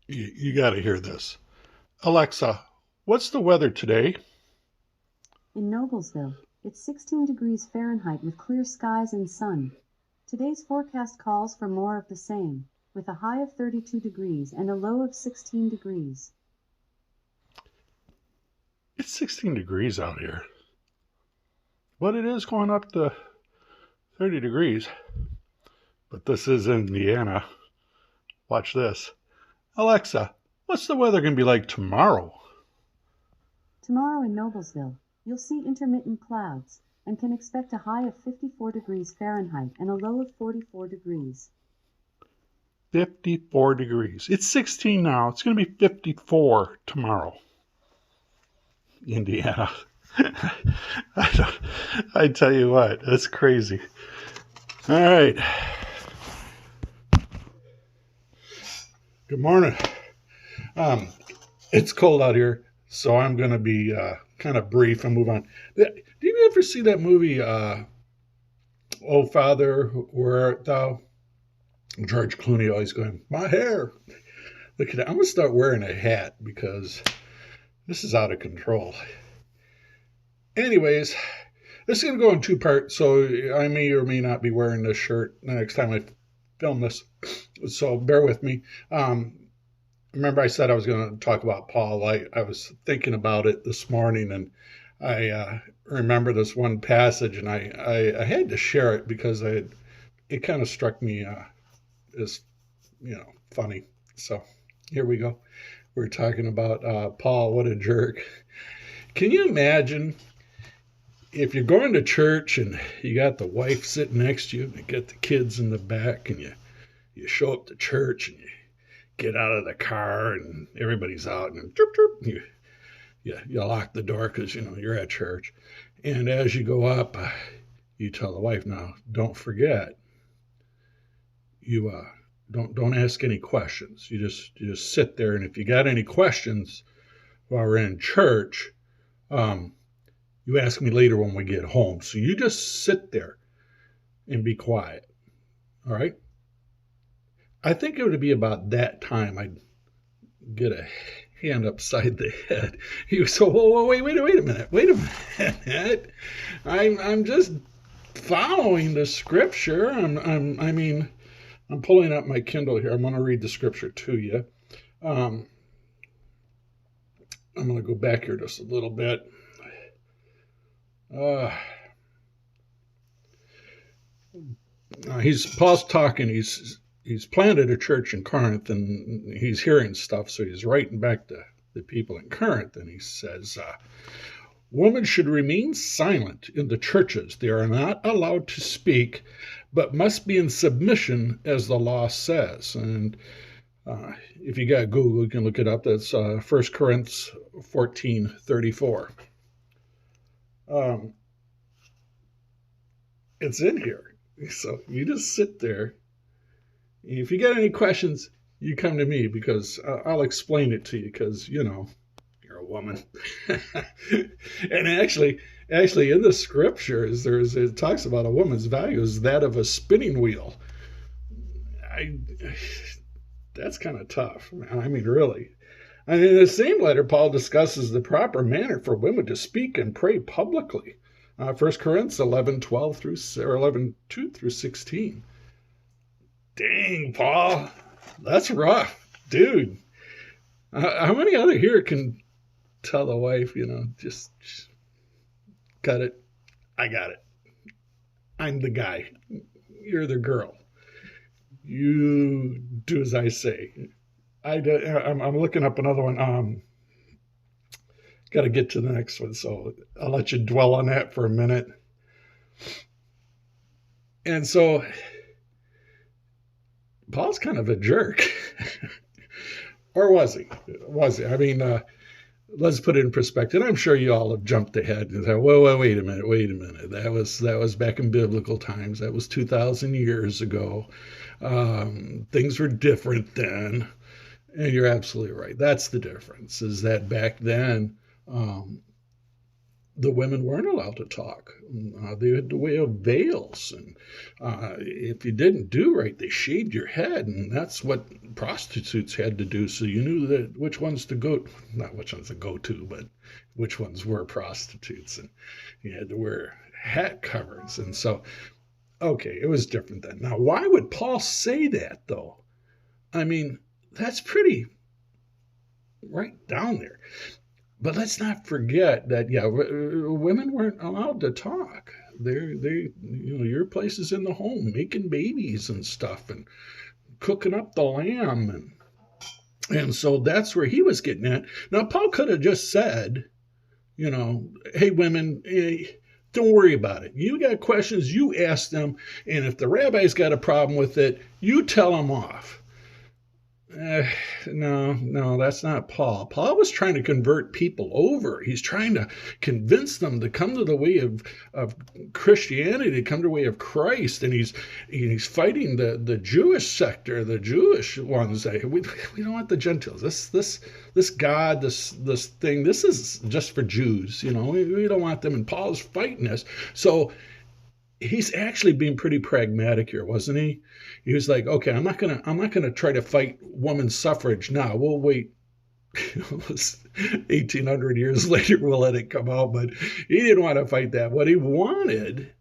You got to hear this. Alexa, what's the weather today? In Noblesville, it's 16 degrees Fahrenheit with clear skies and sun. Today's forecast calls for more of the same, with a high of 32 degrees and a low of 16 degrees. It's 16 degrees out here, but it is going up to 30 degrees. But this is Indiana. Watch this. Alexa, what's the weather going to be like tomorrow? Tomorrow in Noblesville, you'll see intermittent clouds and can expect a high of 54 degrees Fahrenheit and a low of 44 degrees. 54 degrees. It's 16 now. It's going to be 54 tomorrow. Indiana. I tell you what, that's crazy. All right. Good morning. It's cold out here, so I'm going to be kind of brief and move on. Did you ever see that movie, Oh Father, Where Art Thou? George Clooney always going, my hair. Look at that. I'm going to start wearing a hat because this is out of control. Anyways, this is going to go in two parts, so I may or may not be wearing this shirt the next time I film this. So bear with me. Remember I said I was going to talk about Paul. I was thinking about it this morning, and I remember this one passage, and I had to share it because it kind of struck me as, funny. So here we go. We're talking about Paul. What a jerk. Can you imagine if you're going to church and you got the wife sitting next to you and you get the kids in the back, and you show up to church and you get out of the car and everybody's out and chirp, chirp, you lock the door because you're at church, and as you go up, you tell the wife, now don't forget, you don't ask any questions. You just sit there, and if you got any questions while we're in church, you ask me later when we get home. So you just sit there and be quiet. All right. I think it would be about that time I'd get a hand upside the head. He was so, whoa, wait a minute. I'm just following the scripture. I'm pulling up my Kindle here. I'm going to read the scripture to you. I'm going to go back here just a little bit. Paul's talking. He's planted a church in Corinth, and he's hearing stuff, so he's writing back to the people in Corinth, and he says, women should remain silent in the churches. They are not allowed to speak, but must be in submission, as the law says. And if you got Google, you can look it up. That's 1 Corinthians 14:34. It's in here. So you just sit there. If you got any questions, you come to me because I'll explain it to you because, you're a woman. And actually, in the scriptures, it talks about a woman's value is that of a spinning wheel. That's kind of tough. I mean, really. And in the same letter, Paul discusses the proper manner for women to speak and pray publicly. 1 Corinthians 11:12 through, or 11:2 through 16. Dang, Paul, that's rough, dude. How many other here can tell the wife, just cut it? I got it. I'm the guy. You're the girl. You do as I say. I'm looking up another one. Got to get to the next one, so I'll let you dwell on that for a minute. And so Paul's kind of a jerk. Or was he? I mean, let's put it in perspective. I'm sure you all have jumped ahead and said, well, wait a minute. That was back in biblical times. That was 2,000 years ago. Things were different then. And you're absolutely right. That's the difference, is that back then, the women weren't allowed to talk. They had to wear veils, and if you didn't do right, they shaved your head, and that's what prostitutes had to do. So you knew that which ones to go, not which ones to go to, but which ones were prostitutes, and you had to wear hat covers. And so, okay, it was different then. Now, why would Paul say that, though? I mean, that's pretty right down there. But let's not forget that, yeah, women weren't allowed to talk. Your place is in the home, making babies and stuff, and cooking up the lamb, and so that's where he was getting at. Now, Paul could have just said, hey, women, don't worry about it. You got questions, you ask them, and if the rabbi's got a problem with it, you tell them off. No, that's not Paul. Paul was trying to convert people over. He's trying to convince them to come to the way of Christianity, to come to the way of Christ, and he's fighting the Jewish sector, the Jewish ones. We don't want the Gentiles. This God, this thing, this is just for Jews. We don't want them. And Paul's fighting us. So he's actually being pretty pragmatic here, wasn't he? He was like, okay, I'm not gonna try to fight women's suffrage now. We'll wait 1,800 years later, we'll let it come out. But he didn't want to fight that. What he wanted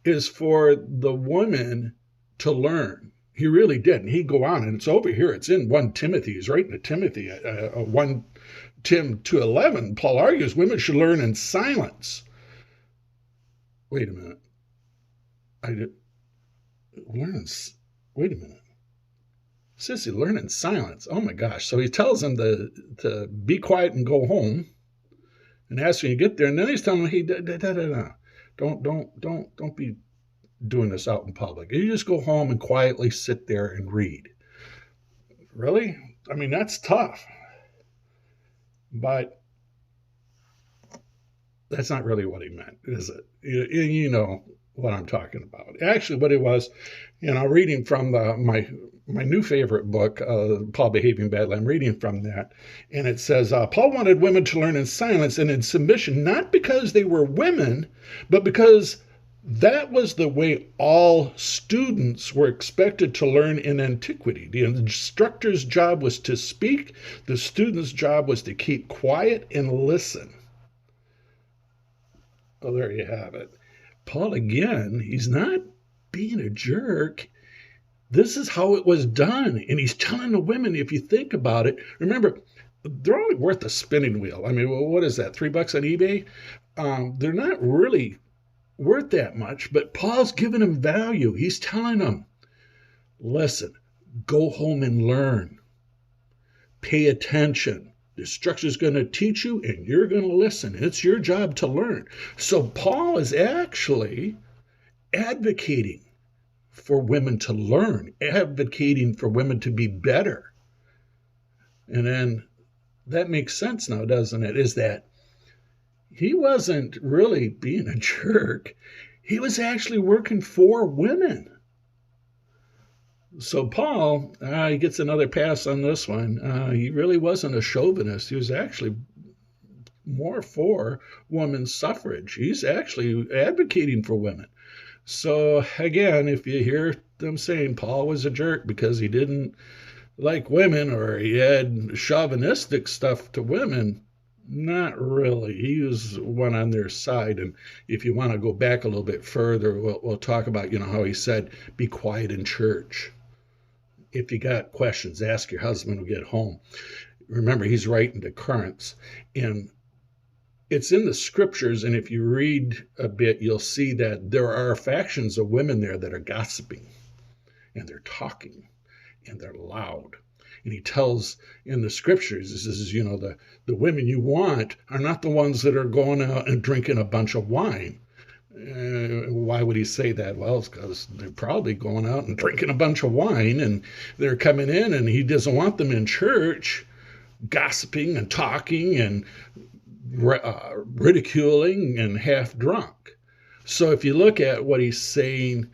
is for the woman to learn. He really did. And he'd go on, and it's over here. It's in 1 Timothy. He's writing to Timothy, 1 Tim 2:11. Paul argues women should learn in silence. Wait a minute. Wait a minute. Sissy, learn in silence. Oh my gosh. So he tells him to be quiet and go home, and asks when you get there. And then he's telling him, hey, don't be doing this out in public. You just go home and quietly sit there and read. Really? I mean, that's tough. But that's not really what he meant, is it? You know what I'm talking about. Actually, what it was, reading from my new favorite book, Paul Behaving Badly. I'm reading from that, and it says, Paul wanted women to learn in silence and in submission, not because they were women, but because that was the way all students were expected to learn in antiquity. The instructor's job was to speak. The student's job was to keep quiet and listen. Well, there you have it. Paul, again, he's not being a jerk. This is how it was done. And he's telling the women, if you think about it, remember, they're only worth a spinning wheel. I mean, what is that, $3 on eBay? They're not really worth that much, but Paul's giving them value. He's telling them, listen, go home and learn. Pay attention. The instructor's going to teach you, and you're going to listen. It's your job to learn. So Paul is actually advocating for women to learn, advocating for women to be better. And then that makes sense now, doesn't it? Is that he wasn't really being a jerk. He was actually working for women. So Paul, he gets another pass on this one. He really wasn't a chauvinist. He was actually more for women's suffrage. He's actually advocating for women. So again, if you hear them saying Paul was a jerk because he didn't like women or he had chauvinistic stuff to women, not really. He was one on their side. And if you want to go back a little bit further, we'll talk about, how he said, be quiet in church. If you got questions, ask your husband when you get home. Remember, he's writing to currents. And it's in the scriptures, and if you read a bit, you'll see that there are factions of women there that are gossiping, and they're talking, and they're loud. And he tells in the scriptures, he says, the women you want are not the ones that are going out and drinking a bunch of wine. Why would he say that? Well, it's because they're probably going out and drinking a bunch of wine, and they're coming in, and he doesn't want them in church gossiping and talking and ridiculing and half drunk. So if you look at what he's saying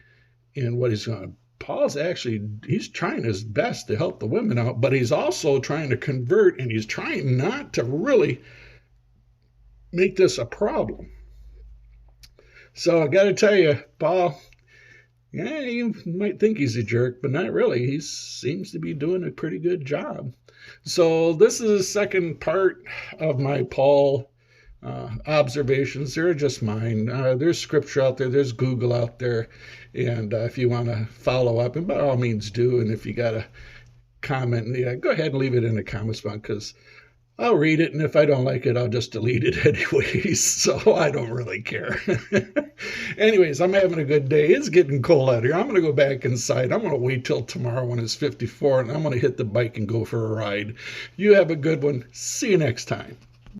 and what he's going, Paul's he's trying his best to help the women out, but he's also trying to convert, and he's trying not to really make this a problem. So I got to tell you, Paul, yeah, you might think he's a jerk, but not really. He seems to be doing a pretty good job. So this is the second part of my Paul observations. They're just mine. There's scripture out there. There's Google out there. And if you want to follow up, and by all means do. And if you got a comment, yeah, go ahead and leave it in the comments box because I'll read it, and if I don't like it, I'll just delete it anyways. So I don't really care. Anyways, I'm having a good day. It's getting cold out here. I'm going to go back inside. I'm going to wait till tomorrow when it's 54, and I'm going to hit the bike and go for a ride. You have a good one. See you next time.